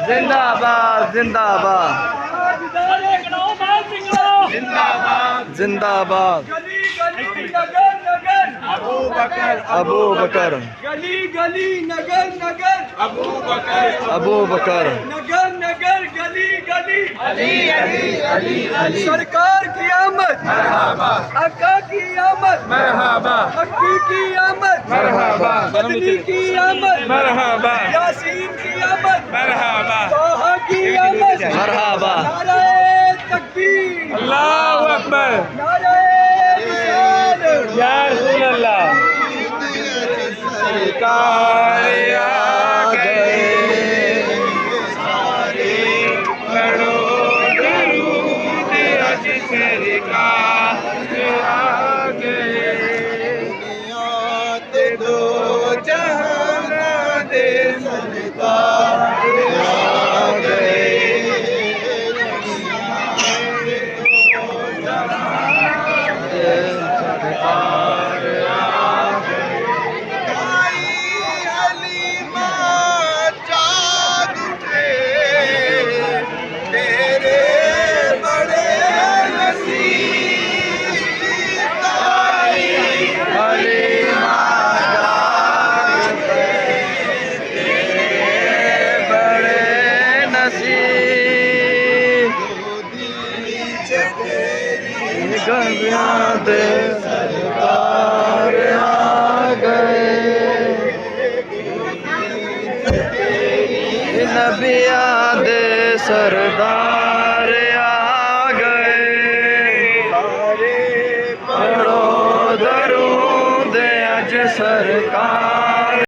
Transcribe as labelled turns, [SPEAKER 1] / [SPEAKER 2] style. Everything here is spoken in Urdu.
[SPEAKER 1] زندہ باد زندہ باد زندہ باد ابو بکر
[SPEAKER 2] گلی گلی نگر نگر
[SPEAKER 1] ابو بکر
[SPEAKER 2] نگر نگر گلی گلی سرکار کی آمد آقا کی آمد مکی کی آمد مدنی کی آمد یاسین کی آمد طه کی آمد
[SPEAKER 1] مرحبا
[SPEAKER 2] نعرہ تکبیر
[SPEAKER 3] اللہ اکبر
[SPEAKER 2] نعرہ رسالت
[SPEAKER 3] یا رسول اللہ سرکار آ گئے سارے پڑھو درود اج سرکار آ گئے دنیا دو جہان دے سرکار آ گئے
[SPEAKER 1] سرکار آ گئے نبی آدے سردار آ گئے پڑھو درود اج سرکار